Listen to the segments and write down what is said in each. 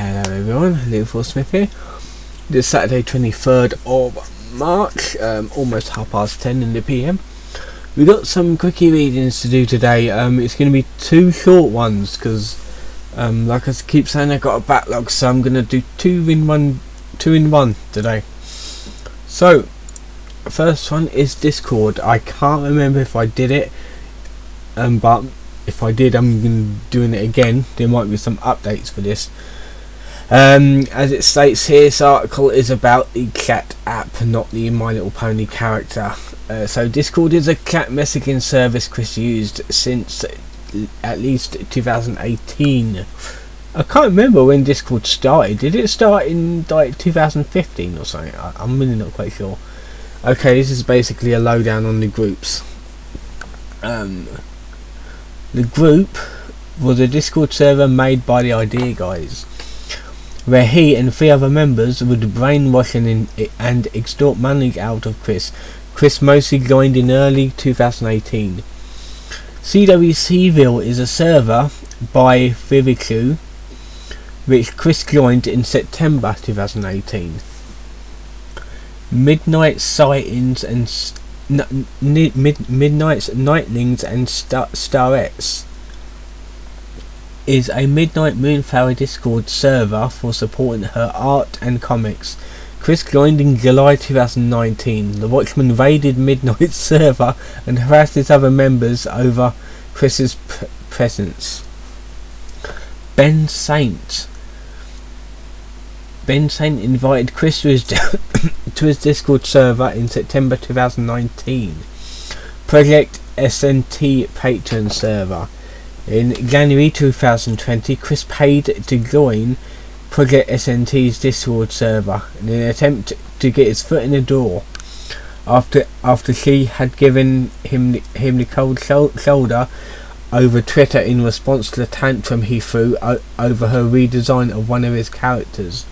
Hello everyone, Liverpool Smith here. This Saturday 23rd of March, almost 10:30 in the PM. We got some quickie readings to do today. It's going to be two short ones because, like I keep saying, I've got a backlog, so I'm going to do two in one today. So, first one is Discord. I can't remember if I did it, but if I did, I'm doing it again. There might be some updates for this. As it states here, this article is about the chat app, not the My Little Pony character. So Discord is a chat messaging service Chris used since at least 2018. I can't remember when Discord started. Did it start in like 2015 or something? I'm really not quite sure. Okay, this is basically a lowdown on the groups. The group was a Discord server made by the Idea Guys, where he and 3 other members would brainwash and extort money out of Chris. Chris mostly joined in early 2018. CWCki is a server by CWCki, which Chris joined in September 2018. Midnight Sightings and Nightlings and Starettes is a Midnight Moonflower Discord server for supporting her art and comics. Chris joined in July 2019. The Watchman raided Midnight's server and harassed his other members over Chris's presence. Ben Saint invited Chris to his to his Discord server in September 2019. Project SNT Patron server. In January 2020, Chris paid to join Project SNT's Discord server in an attempt to get his foot in the door after she had given him the cold shoulder over Twitter in response to the tantrum he threw over her redesign of one of his characters.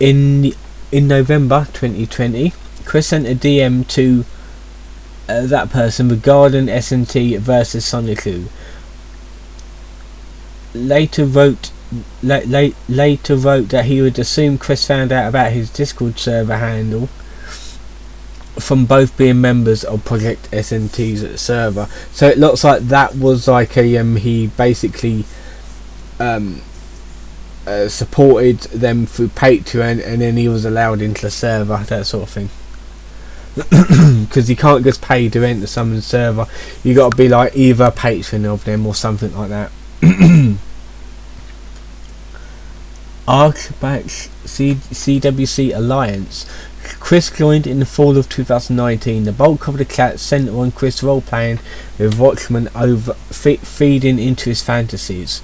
In November 2020, Chris sent a DM to that person regarding SNT versus Sonicu. Later wrote that he would assume Chris found out about his Discord server handle from both being members of Project SNT's server. So it looks like that was like a he basically supported them through Patreon, and then he was allowed into the server, that sort of thing. Because you can't just pay to enter someone's server. You got to be like either a patron of them or something like that. Archbach CWC Alliance. Chris joined in the fall of 2019. The bulk of the chat centered on Chris role-playing with Watchmen over feeding into his fantasies.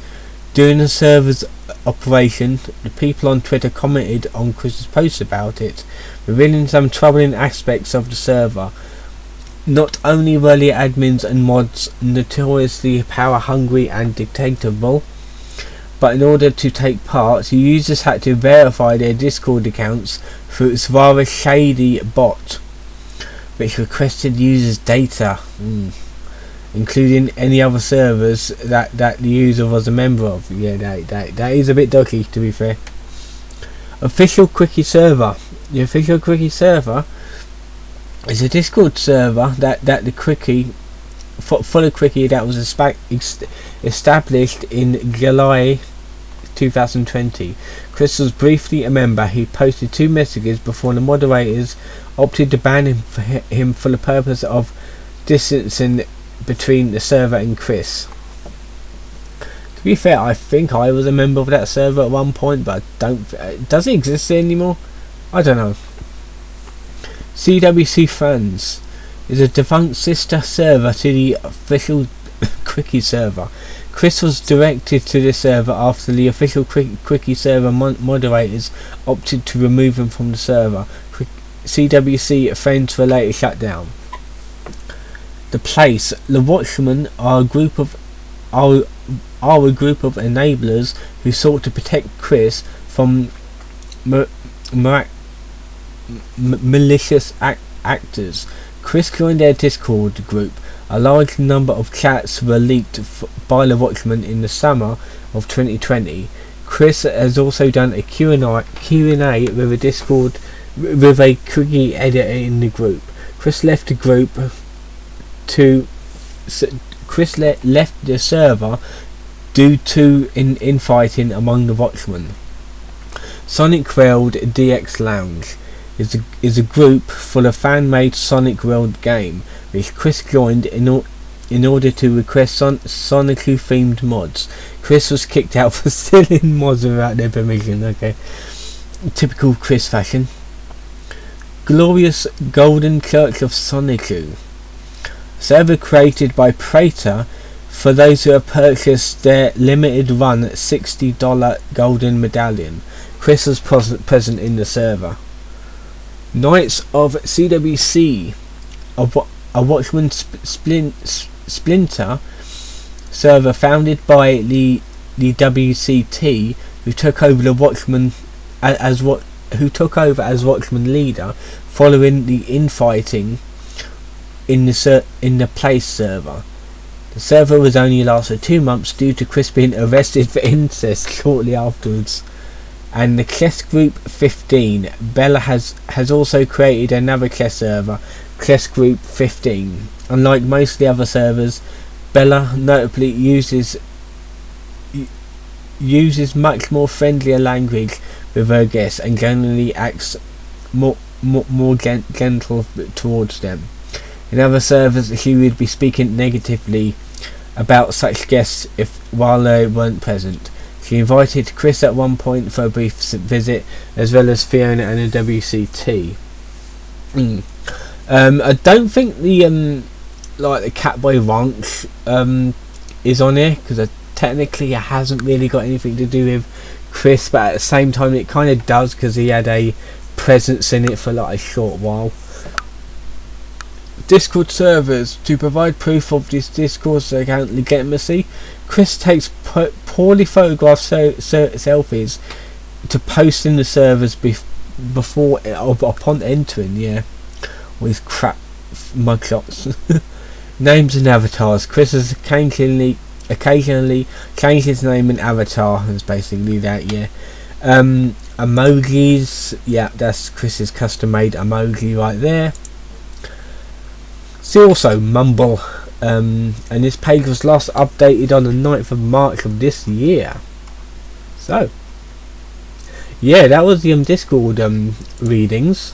During the server's operation, the people on Twitter commented on Chris's posts about it, revealing some troubling aspects of the server. Not only were the admins and mods notoriously power-hungry and dictatorial, but in order to take part, the users had to verify their Discord accounts through its rather shady bot, which requested users' data, including any other servers that the user was a member of. Yeah, that is a bit dodgy, to be fair. Official Quickie server. The official Quickie server is a Discord server that the Quickie for the Quickie that was established in July 2020. Chris was briefly a member. He posted 2 messages before the moderators opted to ban him for the purpose of distancing between the server and Chris. To be fair, I think I was a member of that server at one point, but does it exist anymore? I don't know. CWC Fans is a defunct sister server to the official Quickie server. Chris was directed to the server after the official Quickie server moderators opted to remove him from the server. CWC Friends were later shut down. The Place. The Watchmen are a group of enablers who sought to protect Chris from malicious actors. Chris joined their Discord group. A large number of chats were leaked by the Watchmen in the summer of 2020. Chris has also done a Q&A with a Discord with a Quickie editor in the group. Chris left the group to left the server due to infighting among the Watchmen. Sonic World DX Lounge is a group full of fan-made Sonic World game, which Chris joined in order to request Sonic-themed mods. Chris was kicked out for stealing mods without their permission. Okay, typical Chris fashion. Glorious Golden Church of Sonicu, server created by Prater for those who have purchased their limited run $60 golden medallion. Chris was present in the server. Knights of CWC, a Watchmen splinter server founded by the WCT, who took over as Watchman leader following the infighting in the place server. The server was only lasted 2 months due to Chris being arrested for incest shortly afterwards. And the chess group 15, Bella has also created another chess server, chess group 15. Unlike most of the other servers, Bella notably uses much more friendlier language with her guests and generally acts more gentle towards them. In other servers, she would be speaking negatively about such guests while they weren't present. She invited Chris at one point for a brief visit, as well as Fiona and the WCT. I don't think the Catboy Ranch is on here, because technically it hasn't really got anything to do with Chris, but at the same time it kind of does, because he had a presence in it for like a short while. Discord servers. To provide proof of this Discord's account legitimacy, Chris takes poorly photographed selfies to post in the servers upon entering. Yeah, with crap mugshots. Names and avatars. Chris has occasionally changed his name and avatar. It's basically that. Yeah. Emojis. Yeah, that's Chris's custom-made emoji right there. See also Mumble, and this page was last updated on the 9th of March of this year. So, yeah, that was the Discord readings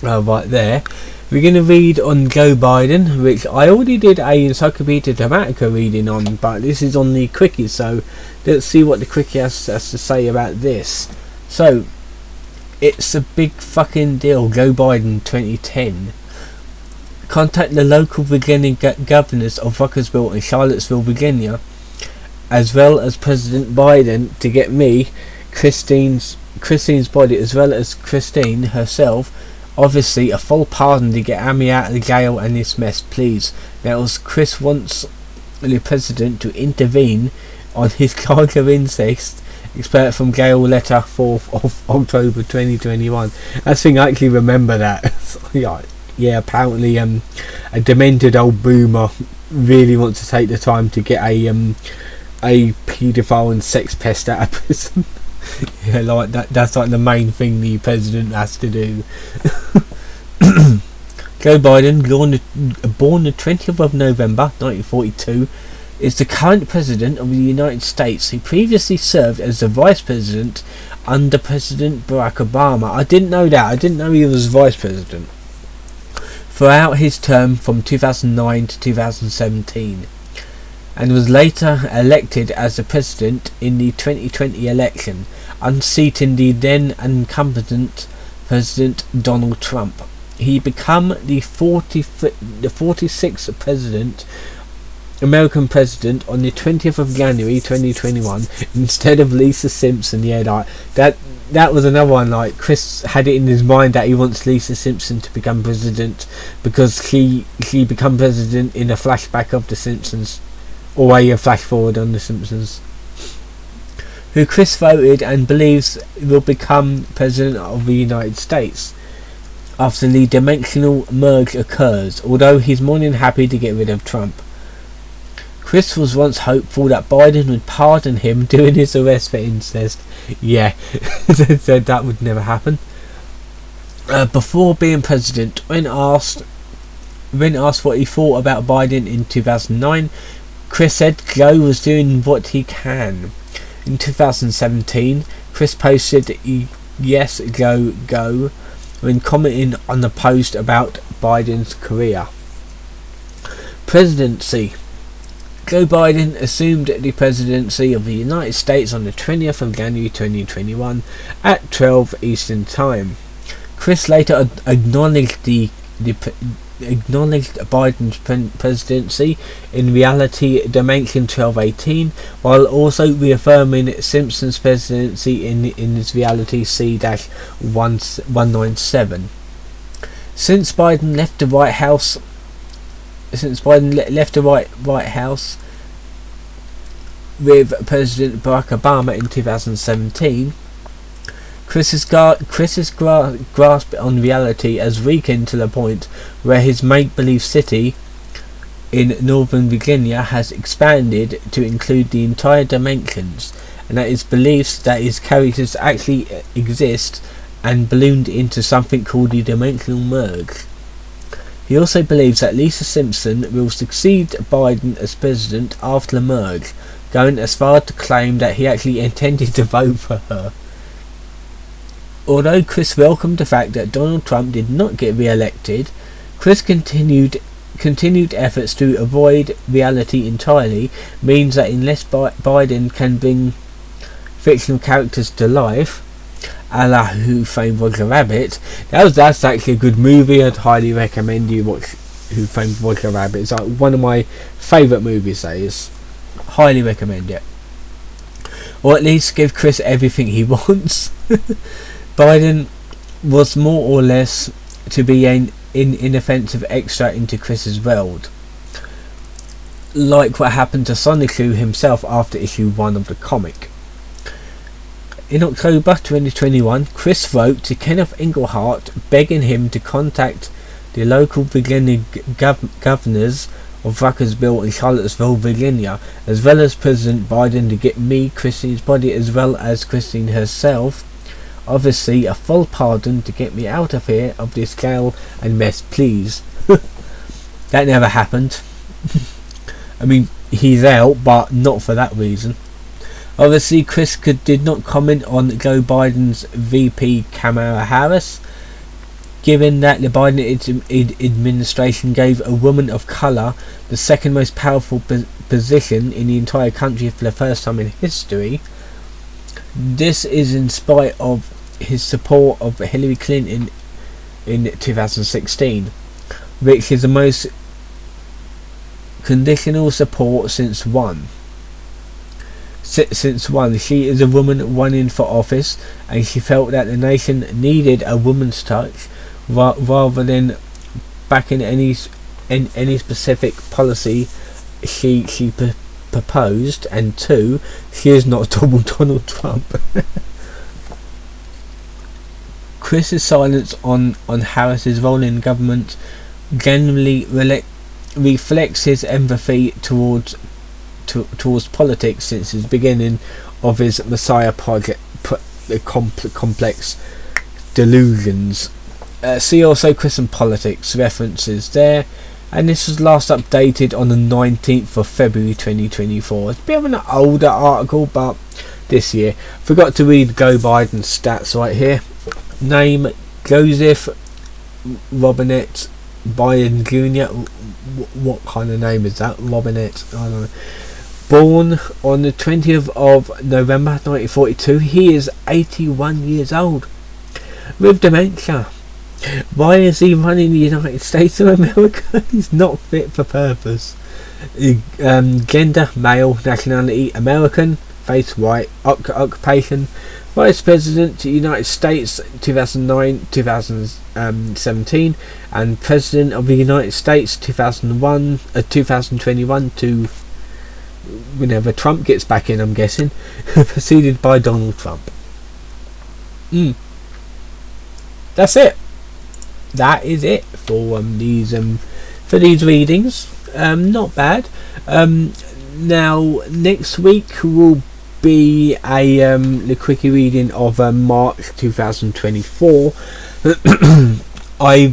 right there. We're going to read on Joe Biden, which I already did a Encyclopedia Dramatica reading on, but this is on the Quickie, so let's see what the Quickie has to say about this. So, it's a big fucking deal. Joe Biden 2010. Contact the local Virginia governors of Ruckersville and Charlottesville, Virginia, as well as President Biden, to get me, Christine's body, as well as Christine herself, obviously a full pardon to get Amy out of the jail and this mess, please. Now, as Chris wants the president to intervene on his charge of incest, expert from jail letter 4th of October 2021. I think I actually remember that. Yeah, apparently a demented old boomer really wants to take the time to get a paedophile and sex pest out of prison. Yeah, like that's like the main thing the president has to do. Joe Biden, born the 20th of November 1942, is the current president of the United States. He previously served as the vice president under President Barack Obama. I didn't know that. I didn't know he was vice president throughout his term from 2009 to 2017, and was later elected as the president in the 2020 election, unseating the then incumbent President Donald Trump. He became the 46th American president on the 20th of January 2021 instead of Lisa Simpson. Yeah, that was another one. Like, Chris had it in his mind that he wants Lisa Simpson to become president because she become president in a flashback of The Simpsons, or a flash forward on The Simpsons. Who Chris voted and believes will become president of the United States after the dimensional merge occurs, although he's more than happy to get rid of Trump. Chris was once hopeful that Biden would pardon him during his arrest for incest. Yeah, said that would never happen. Before being president, when asked what he thought about Biden in 2009, Chris said Joe was doing what he can. In 2017, Chris posted "Yes, go" when commenting on the post about Biden's career. Presidency. Joe Biden assumed the presidency of the United States on the 20th of January 2021 at 12 Eastern Time. Chris later acknowledged Biden's presidency in Reality Dimension 1218, while also reaffirming Simpson's presidency in his Reality C-197. Since Biden left the White House with President Barack Obama in 2017, Chris's grasp on reality has weakened to the point where his make-believe city in Northern Virginia has expanded to include the entire dimensions, and that his beliefs that his characters actually exist and ballooned into something called the dimensional merge. He also believes that Lisa Simpson will succeed Biden as president after the merge, going as far to claim that he actually intended to vote for her. Although Chris welcomed the fact that Donald Trump did not get re-elected, Chris continued efforts to avoid reality entirely means that unless Biden can bring fictional characters to life, a la Who Framed Roger Rabbit, that's actually a good movie. I'd highly recommend you watch Who Framed Roger Rabbit. It's like one of my favourite movies. That is, highly recommend it. Or at least give Chris everything he wants. Biden was more or less to be an inoffensive extra into Chris's world, like what happened to Sonic himself after issue 1 of the comic. In October 2021, Chris wrote to Kenneth Engelhart begging him to contact the local Virginia governors of Ruckersville and Charlottesville, Virginia, as well as President Biden, to get me, Christine's body, as well as Christine herself, obviously a full pardon, to get me out of here, of this jail and mess, please. That never happened. I mean, he's out, but not for that reason. Obviously, Chris did not comment on Joe Biden's VP Kamala Harris, given that the Biden administration gave a woman of colour the second most powerful position in the entire country for the first time in history. This is in spite of his support of Hillary Clinton in 2016, which is the most conditional support since one. She is a woman running for office, and she felt that the nation needed a woman's touch rather than backing any specific policy she proposed. And 2, she is not Donald Trump. Chris's silence on Harris's role in government generally reflects his empathy towards politics since his beginning of his Messiah project, complex delusions. See also Chris and Politics references there, and this was last updated on the 19th of February 2024. It's a bit of an older article, but this year. Forgot to read Joe Biden's stats right here. Name: Joseph Robinette Biden Jr. What kind of name is that? Robinette? I don't know. Born on the 20th of November 1942, he is 81 years old with dementia. Why is he running the United States of America? He's not fit for purpose. Gender: male. Nationality: American. Face: white. Occupation: Vice President United States 2009-2017 and President of the United States 2021 to whenever Trump gets back in, I'm guessing. Preceded by Donald Trump. That's it. That is it for these readings. Not bad. Now next week will be a the quickie reading of March 2024. I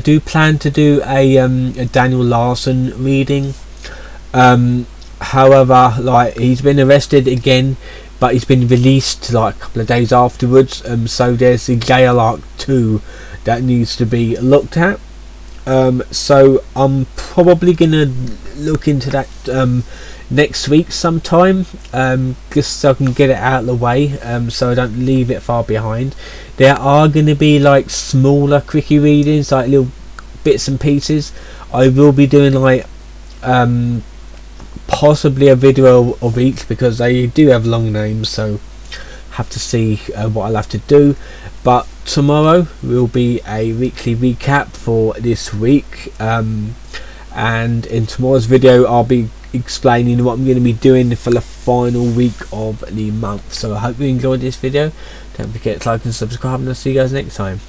do plan to do a Daniel Larson reading. However, like, he's been arrested again, but he's been released like a couple of days afterwards. So there's the jail arc 2 that needs to be looked at. So I'm probably gonna look into that next week sometime, just so I can get it out of the way, so I don't leave it far behind. There are going to be like smaller quickie readings, like little bits and pieces. I will be doing like possibly a video of each, because they do have long names, so have to see what I'll have to do. But tomorrow will be a weekly recap for this week, and in tomorrow's video I'll be explaining what I'm going to be doing for the final week of the month. So I hope you enjoyed this video. Don't forget to like and subscribe, and I'll see you guys next time.